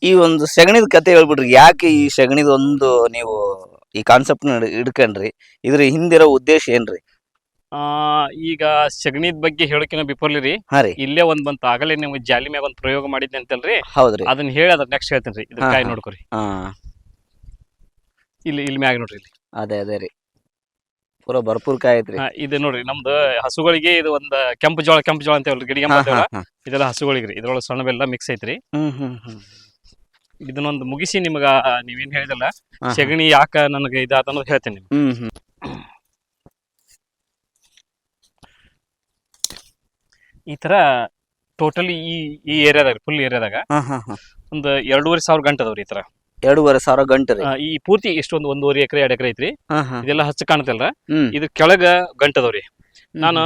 ಈ ಒಂದು ಸಗಣಿದ ಕತೆ ಹೇಳ್ಬಿಡ್ರಿ. ಯಾಕೆ ಈ ಸಗಣಿದ ಒಂದು ನೀವು ಈ ಕಾನ್ಸೆಪ್ಟ್ ಹಿಡ್ಕೊಂಡ್ರಿ? ಇದ್ರ ಹಿಂದಿರೋ ಉದ್ದೇಶ ಏನ್ರಿ? ಈಗ ಸಗಣಿದ ಬಗ್ಗೆ ಹೇಳಕಿನ ಬಿಫೋರ್ಲಿ ರೀ, ಇಲ್ಲೇ ಒಂದ್ ಬಂತ. ಆಗಲೇ ನೀವು ಜಾಲಿ ಮ್ಯಾಗ ಒಂದ್ ಪ್ರಯೋಗ ಮಾಡಿದ್ದೆ ಅಂತಲ್ರಿ? ಹೌದ್ರಿ. ಅದನ್ನ ಹೇಳಿ ಅದ್ರ ನೆಕ್ಸ್ಟ್ ಹೇಳ್ತೇನ್ರಿ. ಇದ್ರ ಕಾಯಿ ನೋಡ್ಕೊರಿ. ಇಲ್ಲಿ ಮ್ಯಾಗ ನೋಡ್ರಿ. ಇಲ್ಲಿ ಅದೇ ರೀ, ಪೂರಾ ಭರ್ಪೂರ್ ಕಾಯಿ ಐತ್ರಿ. ಇದು ನೋಡ್ರಿ, ನಮ್ದು ಹಸುಗಳಿಗೆ ಇದು ಒಂದ್ ಕೆಂಪು ಜೋಳ ಅಂತ ಹೇಳ್ರಿ, ಗಿಡಿಗೆ ಇದೆಲ್ಲ ಹಸುಗಳಿಗ್ರಿ. ಇದ್ರೊಳಗೆ ಸಣ್ಣ ಬೆಲ್ಲ ಮಿಕ್ಸ್ ಐತ್ರಿ. ಇದನ್ನೊಂದು ಮುಗಿಸಿ ನಿಮ್ಗ ನೀವೇನ್ ಹೇಳಿದಲ್ಲ ಸಗಣಿ ಯಾಕ ನನಗೆ ಇದಾತ ಅನ್ನೋದು ಹೇಳ್ತೇನೆ ನಿಮ್ಗೆ. ಈ ತರ ಟೋಟಲಿ ಈ ಏರಿಯಾದಾಗ, ಫುಲ್ ಏರಿಯಾದಾಗ ಒಂದು 2,500 ಗಂಟೆ ಅದಾವ್ರಿ. ಈ ತರ 2,500 ಗಂಟೆ ರೀ? ಈ ಪೂರ್ತಿ ಇಷ್ಟೊಂದು 1.5 ಎಕರೆ 2 ಎಕರೆ ಐತ್ರಿ. ಇದೆಲ್ಲ ಹಚ್ಚ ಕಾಣತಲ್ರ, ಇದ್ರ ಕೆಳಗ ಗಂಟದವ್ರಿ. ನಾನು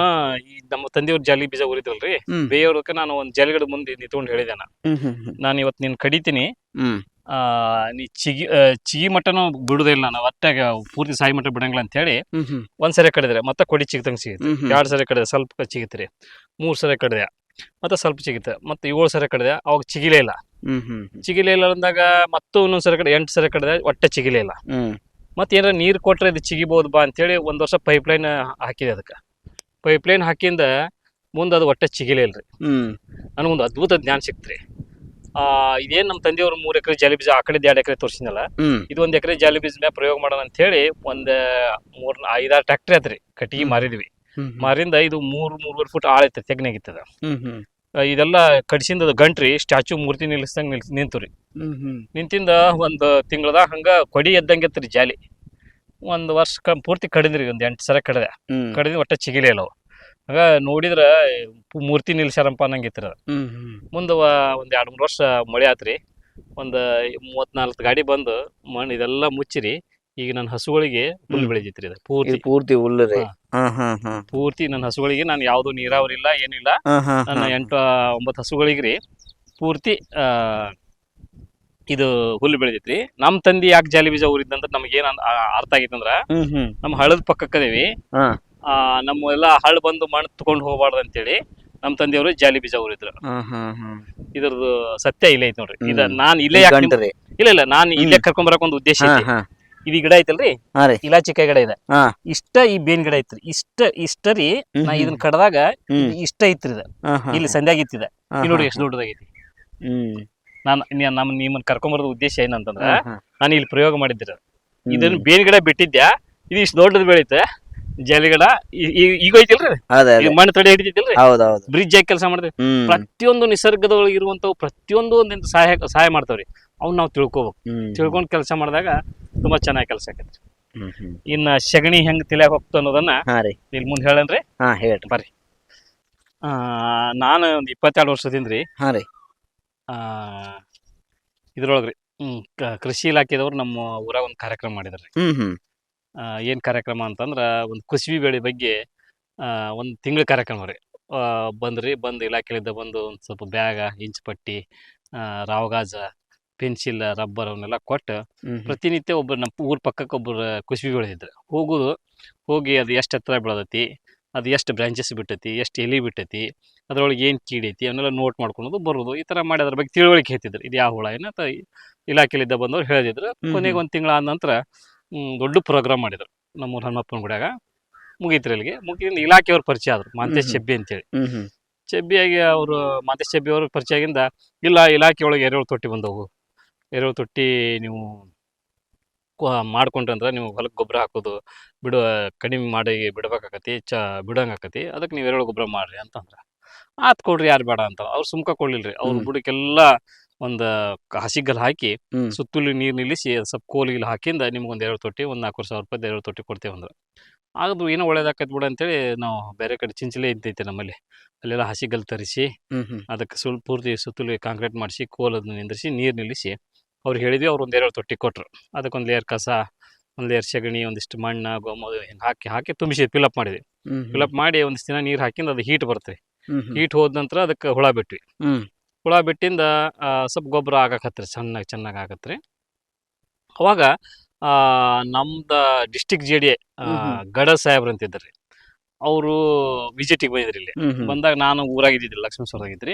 ಈ ನಮ್ಮ ತಂದೆಯವ್ರ ಜಾಲಿ ಬೀಜ ಉರಿದಲ್ರಿ, ಬೇಯೋರ್ಕ ನಾನು ಒಂದ್ ಜಾಲಿಗಡ ಮುಂದೆ ನಿಂತ್ಕೊಂಡು ಹೇಳಿದೆ, ನಾನು ಇವತ್ತು ನೀನ್ ಕಡಿತೀನಿ, ನೀ ಚಿಗಿ ಮಟ್ಟನು ಬಿಡುದಿಲ್ಲ, ನಾನು ಒಟ್ಟಾಗ ಪೂರ್ತಿ ಸಾಯಿ ಮಟ್ಟ ಬಿಡಂಗಿಲ್ಲ ಅಂತ ಹೇಳಿ 1 ಸರಿ ಕಡಿದ್ರೆ ಮತ್ತೆ ಕೊಡಿ ಚಿಗದಂಗ ಸಿಗುತ್ತೆ. 2 ಸರಿ ಕಡಿದ್ರೆ ಸ್ವಲ್ಪ ಚಿಗಿತ್ರಿ. 3 ಸರಿ ಕಡಿದೆ ಮತ್ತೆ ಸ್ವಲ್ಪ ಚಿಗಿತ್ತೆ. ಮತ್ತೆ 7 ಸರಿ ಕಡಿದೆ, ಅವಾಗ ಚಿಗಿಲೇ ಇಲ್ಲ. ಚಿಗಿಲೇ ಇಲ್ಲ ಅಂದಾಗ ಮತ್ತು ಇನ್ನೊಂದ್ ಸರಿ ಕಡೆ 8 ಸರಿ ಕಡಿದೆ, ಒಟ್ಟೆ ಚಿಗಿಲೇ ಇಲ್ಲ. ಮತ್ತೆ ಏನಾರ ನೀರ್ ಕೊಟ್ರೆ ಇದು ಚಿಗಿಬಹುದು ಬಾ ಅಂತೇಳಿ 1 ವರ್ಷ ಪೈಪ್ ಲೈನ್ ಹಾಕಿದೆ. ಅದಕ್ಕೆ ಪೈಪ್ ಲೈನ್ ಹಾಕಿಂದ ಮುಂದೆ ಅದು ಒಟ್ಟೆ ಚಿಗಿಲೇ ಇಲ್ರಿ. ನನಗೊಂದು ಅದ್ಭುತ ಜ್ಞಾನ ಸಿಕ್ತ್ರಿ. ಇದೇನ್ ನಮ್ಮ ತಂದೆಯವರು 3 ಎಕರೆ ಜಾಲಿ ಬೀಜ ಆ ಕಡೆ 2 ಎಕರೆ ತೋರಿಸಿದ್ನಲ್ಲ, ಇದು 1 ಎಕರೆ ಜಾಲಿ ಬೀಜ ಮ್ಯಾಗ ಪ್ರಯೋಗ ಮಾಡೋಣ ಅಂತ ಹೇಳಿ ಒಂದ್ 5-6 ಟ್ರ್ಯಾಕ್ಟರ್ ಐತ್ರಿ ಕಟ್ಟಿಗೆ ಮಾರಿದ್ವಿ. ಮಾರಿಂದ ಇದು 3-3.5 ಫುಟ್ ಆಳ ಐತೆ, ತೆಗ್ನಾಗಿತ್ತದ. ಇದೆಲ್ಲ ಕಡಿಸಿಂದ ಗಂಟ್ರಿ ಸ್ಟ್ಯಾಚು ಮೂರ್ತಿ ನಿಲ್ಲಿಸ್ದಂಗ ನಿಂತುರಿ. ನಿಂತಿಂದ ಒಂದ್ ತಿಂಗಳದಾಗ ಹಂಗ ಕೊಡಿ ಎದ್ದಂಗಿತ್ರಿ ಜಾಲಿ. ಒಂದ್ ವರ್ಷ ಪೂರ್ತಿ ಕಡಿದ್ರಿ, ಒಂದ್ 8 ಸರ ಕಡ್ದೆ. ಕಡಿದ ಒಟ್ಟ ಚಿಗಿಲೇ ಇಲ್ಲವು. ಆಗ ನೋಡಿದ್ರ ಮೂರ್ತಿ ನಿಲ್ಸ್ಯಾರಪ್ಪ ಅನ್ನಂಗಿತ್ರಿ ಅದು. ಮುಂದ ಒಂದ್ 2-3 ವರ್ಷ ಮಳೆ ಆತ್ರಿ. ಒಂದ್ 34 ಗಾಡಿ ಬಂದು ಮಣ್ಣು ಇದೆಲ್ಲ ಮುಚ್ಚಿರಿ. ಈಗ ನನ್ನ ಹಸುಗಳಿಗೆ ಹುಲ್ಲು ಬೆಳಿತೈತ್ರಿ. ಇದು ಪೂರ್ತಿ ಹುಲ್ಲು ರೀ. ಪೂರ್ತಿ ನನ್ನ ಹಸುಗಳಿಗೆ ನಾನು ಯಾವ್ದು ನೀರಾವರಿ ಇಲ್ಲ ಏನಿಲ್ಲ. ನನ್ನ 8-9 ಹಸುಗಳಿಗ್ರಿ ಪೂರ್ತಿ ಇದು ಹುಲ್ಲು ಬೆಳಿತೈತ್ರಿ. ನಮ್ ತಂದಿ ಯಾಕೆ ಜಾಲಿ ಬೀಜ ಊರಿದ್ದಂದ್ರ ನಮ್ಗೇನ್ ಅರ್ಥ ಆಗೈತಂದ್ರ, ನಮ್ ಹಳ್ಳದ ಪಕ್ಕಕ್ಕದೇವಿ. ನಮ್ಮ ಎಲ್ಲಾ ಹಳ್ಳ ಬಂದು ಮಣ್ಣು ತಗೊಂಡ್ ಹೋಗ್ಬಾರ್ದು ಅಂತೇಳಿ ನಮ್ ತಂದೆಯವರು ಜಾಲಿ ಬೀಜ ಊರಿದ್ರು. ಇದ್ರದ್ದು ಸತ್ಯ ಇಲ್ಲೇ ಐತಿ ನೋಡ್ರಿ. ಇದ ನಾನ್ ಇಲ್ಲೇ ಇಲ್ಲ ನಾನ್ ಇಲ್ಲೇ ಕರ್ಕೊಂಡ್ ಬರಕ್ ಒಂದು ಉದ್ದೇಶ ಐತಿ. ಇದು ಗಿಡ ಐತಲ್ರಿ, ಇಲಾಚಿಕಾಯಿ ಗಿಡ ಇದೆ. ಇಷ್ಟ ಈ ಬೇನ್ ಗಿಡ ಐತ್ರಿ. ಇಷ್ಟ ರೀ. ನಾ ಇದನ್ನ ಕಡ್ದಾಗ ಇಷ್ಟ ಐತ್ರಿ. ಇದ ಇಲ್ಲಿ ಸಂಧ್ಯಾಗಿತ್ತಿದೆ. ಇಲ್ಲಿ ನೋಡ್ರಿ ಎಷ್ಟು ದೊಡ್ಡದಾಗೈತಿ. ನಿಮ್ಮನ್ನ ಕರ್ಕೊಂಡ್ ಬರೋದ್ ಉದ್ದೇಶ ಏನಂತಂದ್ರ, ನಾನು ಇಲ್ಲಿ ಪ್ರಯೋಗ ಮಾಡಿದ್ರಿ. ಇದನ್ನ ಬೇನ್ ಗಿಡ ಬಿಟ್ಟಿದ್ಯಾ, ಇದು ಇಷ್ಟು ದೊಡ್ಡದು ಬೆಳೀತೆ. ಜಾಲಿ ಗಿಡ ಈಗ ಐತಿಲ್ರಿ, ಮಣ್ಣು ತಡೆ ಹಿಡಿತೈತಿಲ್ರಿ, ಬ್ರಿಡ್ಜ್ ಆಗಿ ಕೆಲಸ ಮಾಡ್ತೇವೆ. ಪ್ರತಿಯೊಂದು ನಿಸರ್ಗದೊಳಗೆ ಇರುವಂತವು ಪ್ರತಿಯೊಂದು ಒಂದಿಂದ ಸಹಾಯ ಮಾಡ್ತಾವ್ರಿ. ಅವ್ನ ನಾವು ತಿಳ್ಕೊಬೇಕು. ತಿಳ್ಕೊಂಡ್ ಕೆಲಸ ಮಾಡಿದಾಗ ತುಂಬಾ ಚೆನ್ನಾಗಿ ಕೆಲಸ ಆಕೈತ್ರಿ. ಇನ್ನ ಸಗಣಿ ಹೆಂಗ್ ತಿಳಿಯಾಗ ಹೋಗ್ತು ಅನ್ನೋದನ್ನ ಇಲ್ಲಿ ಮುಂದೆ ಹೇಳನ್ರಿ. ಹೇಳ್ರಿ ಬರ್ರಿ. ನಾನು ಒಂದ್ 22 ವರ್ಷದಿಂದ್ರಿ ಇದ್ರೊಳಗ್ರಿ ಕೃಷಿ ಇಲಾಖೆದವ್ರು ನಮ್ಮ ಊರಾಗ ಒಂದು ಕಾರ್ಯಕ್ರಮ ಮಾಡಿದ್ರಿ. ಏನ್ ಕಾರ್ಯಕ್ರಮ ಅಂತಂದ್ರ, ಒಂದು ಕುಸುಬಿ ಬೆಳೆ ಬಗ್ಗೆ 1 ತಿಂಗಳ ಕಾರ್ಯಕ್ರಮ ರೀ. ಬಂದು ಇಲಾಖೆಲಿದ್ದ ಬಂದು ಒಂದ್ ಸ್ವಲ್ಪ ಬ್ಯಾಗ, ಇಂಚ್ ಪಟ್ಟಿ, ರಾವಗಾಜ, ಪೆನ್ಸಿಲ್, ರಬ್ಬರ್ ಅವನ್ನೆಲ್ಲ ಕೊಟ್ಟು ಪ್ರತಿನಿತ್ಯ ಒಬ್ಬರು ನಮ್ಮ ಊರ್ ಪಕ್ಕಕ್ಕೆ ಒಬ್ಬರು ಕುಸುಬಿ ಬೆಳೆದಿದ್ರು. ಹೋಗಿ ಅದು ಎಷ್ಟು ಎತ್ತರ ಬೆಳೆದೈತಿ, ಅದು ಎಷ್ಟು ಬ್ರಾಂಚಸ್ ಬಿಟ್ಟೈತಿ, ಎಷ್ಟು ಎಲಿ ಬಿಟ್ಟೈತಿ, ಅದ್ರೊಳಗೆ ಏನು ಕೀಡೈತಿ ಅವನ್ನೆಲ್ಲ ನೋಟ್ ಮಾಡ್ಕೊಳೋದು ಬರೋದು. ಈ ಥರ ಮಾಡಿ ಅದ್ರ ಬಗ್ಗೆ ತಿಳುವಳಿಕೆ ಹೇಳ್ತಿದ್ರು. ಇದು ಯಾವ ಹುಳ ಏನಂತ ಇಲಾಖೆಲಿದ್ದ ಬಂದವ್ರು ಹೇಳಿದ್ರು. ಕೊನೆಗೆ 1 ತಿಂಗಳ ಆದ ನಂತರ ದೊಡ್ಡ ಪ್ರೋಗ್ರಾಮ್ ಮಾಡಿದ್ರು ನಮ್ಮೂರ ಹನುಮಪ್ಪನ ಗುಡಿಯಾಗ. ಮುಗೀತ್ರಿ. ಅಲ್ಲಿಗೆ ಮುಗಿದ ಇಲಾಖೆಯವ್ರ ಪರಿಚಯ ಆದ್ರು, ಮಾಂತೇಶ್ ಚೆಬ್ಬಿ ಅಂತೇಳಿ. ಚೆಬ್ಬಿಯಾಗಿ ಅವರು ಮಾಂತೇಶ್ ಚೆಬ್ಬಿ ಅವ್ರ ಪರಿಚಯ ಆಗಿಂದ, ಇಲ್ಲ ಇಲಾಖೆ ಒಳಗೆ ಎರೆಹುಳು ತೊಟ್ಟಿ ಬಂದವು, ಎರೆಹುಳು ತೊಟ್ಟಿ ನೀವು ಮಾಡ್ಕೊಂಡ್ರಂದ್ರೆ ನೀವು ಹೊಲಕ್ಕೆ ಗೊಬ್ಬರ ಹಾಕೋದು ಕಡಿಮೆ ಮಾಡಿ ಬಿಡ್ಬೇಕಾಕತಿ, ಬಿಡಂಗಾಕತಿ. ಅದಕ್ಕೆ ನೀವು ಎರೆಹುಳು ಗೊಬ್ಬರ ಮಾಡ್ರಿ ಅಂತಂದ್ರೆ, ಆತ್ ಕೊಡ್ರಿ, ಯಾರು ಬೇಡ ಅಂತ. ಅವ್ರು ಸುಮ್ಕ ಕೊಡ್ಲಿಲ್ರಿ. ಅವ್ರ ಬುಡಕ್ಕೆಲ್ಲ ಒಂದು ಹಸಿಗಲ್ ಹಾಕಿ ಸುತ್ತಲೂ ನೀರು ನಿಲ್ಲಿಸಿ ಸ್ವಲ್ಪ ಕೋಲಿಗಿಲ್ ಹಾಕಿಂದ ನಿಮ್ಗೊಂದು ಎರೆಹುಳು ತೊಟ್ಟಿ, ಒಂದು 4,000 ರೂಪಾಯಿ ಎರೆಹುಳು ತೊಟ್ಟಿ ಕೊಡ್ತೇವೆ ಅಂದ್ರೆ, ಆದ್ರೂ ಏನೋ ಒಳ್ಳೇದಾಕೈತಿ ಬಿಡು ಅಂತೇಳಿ ನಾವು ಬೇರೆ ಕಡೆ ಚಿಂಚಲೆ ಇದ್ದೈತೆ ನಮ್ಮಲ್ಲಿ. ಅಲ್ಲೆಲ್ಲ ಹಸಿಗಲ್ ತರಿಸಿ ಅದಕ್ಕೆ ಪೂರ್ತಿ ಸುತ್ತಲೂ ಕಾಂಕ್ರೀಟ್ ಮಾಡಿಸಿ ಕೋಲನ್ನು ನಿಂದ್ರಿಸಿ ನೀರು ನಿಲ್ಲಿಸಿ ಅವ್ರು ಹೇಳಿದ್ವಿ. ಅವ್ರು ಒಂದು ಎರೆಹುಳು ತೊಟ್ಟಿ ಕೊಟ್ರು. ಅದಕ್ಕೊಂದು ಲೇಯರ್ ಕಸ, ಒಂದು ಲೇಯರ್ ಸಗಣಿ, ಒಂದಿಷ್ಟು ಮಣ್ಣು, ಗೊಮ್ಮದು ಹಾಕಿ ತುಂಬಿಸಿ ಫಿಲಪ್ ಮಾಡಿದ್ವಿ. ಫಿಲಪ್ ಮಾಡಿ ಒಂದಿಷ್ಟು ದಿನ ನೀರು ಹಾಕಿಂದ ಅದು ಹೀಟ್ ಬರುತ್ತೆ. ಹೀಟ್ ಹೋದ ನಂತರ ಅದಕ್ಕೆ ಹುಳ ಬಿಟ್ವಿ. ಹುಳ ಬಿಟ್ಟಿಂದ ಸ್ವಲ್ಪ ಗೊಬ್ಬರ ಆಗಕತ್ರಿ, ಚೆನ್ನಾಗಿ ಆಗತ್ರಿ. ಅವಾಗ ನಮ್ದ ಡಿಸ್ಟಿಕ್ JD ಗಡ ಸಾಹೇಬ್ರ ಅಂತಿದ್ರಿ. ಅವರು ವಿಸಿಟಿಗೆ ಬಂದಿದ್ರಿ. ಇಲ್ಲಿ ಬಂದಾಗ ನಾನು ಊರಾಗಿದ್ದಿದ್ರಿ, ಲಕ್ಷ್ಮೇಶ್ವರದಾಗಿದ್ರಿ.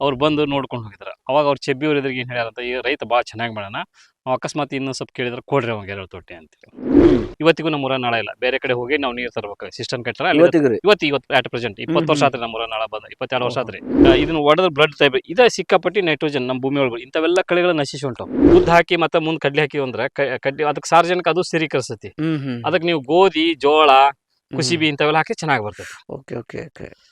ಅವ್ರು ಬಂದು ನೋಡ್ಕೊಂಡು ಹೋಗಿದ್ರು. ಅವಾಗ ಅವ್ರು ಚೆಬ್ಬಿ ಅವ್ರ ಎದುರಿಗೆ ಏನು ಹೇಳ್ಯಾರಂತ, ಈ ರೈತ ಭಾಳ ಚೆನ್ನಾಗಿ ಮಾಡೋಣ, ನಾವು ಅಕಸ್ಮಾತ್ ಇನ್ನೂ ಸ್ವಲ್ಪ ಕೇಳಿದ್ರೆ ಕೊಡ್ರಿ ಅವಾಗ ಎರೆಹುಳು ತೊಟ್ಟಿ ಅಂತೇಳಿ. ಇವತ್ತಿಗೂ ನಮ್ಮೂರ ನಾಳ ಇಲ್ಲ, ಬೇರೆ ಕಡೆ ಹೋಗಿ ನಾವು ನೀರು ತರ್ಬೇಕು. ಸಿಸ್ಟಮ್ ಕಟ್ಟಾರ ಇವತ್ತು ಅಟ್ ಪ್ರೆಸೆಂಟ್ 20 ವರ್ಷ ಆತ್ರಿ ನಮ್ಮೂರ ನಾಳ ಬಂದ, 22 ವರ್ಷ ಆತ್ರಿ. ಇದನ್ನ ಹೊಡೆದ್ರೆ ಬ್ಲಡ್ ಟೈಪ್ ಇದ ಸಿಕ್ಕಾಪಟ್ಟಿ ನೈಟ್ರೋಜನ್ ನಮ್ಮ ಭೂಮಿ ಒಳಗೆ ಇಂಥವೆಲ್ಲ ಕಳೆಗಳು ನಶಿಸಿ ಹೊಂಟವು. ಉದ್ದ ಹಾಕಿ ಮತ್ತೆ ಮುಂದೆ ಕಡ್ಲಿ ಹಾಕಿ ಅಂದ್ರೆ ಕಡ್ಲಿ ಅದಕ್ಕೆ ಸಾರ್ವಜನಿಕ ಅದು ಸ್ಥಿರೀಕರಿಸ್ತೈತಿ. ಅದಕ್ಕೆ ನೀವು ಗೋಧಿ, ಜೋಳ, ಕುಸಿಬಿ ಇಂಥವೆಲ್ಲ ಹಾಕಿ ಚೆನ್ನಾಗಿ ಬರ್ತೈತಿ.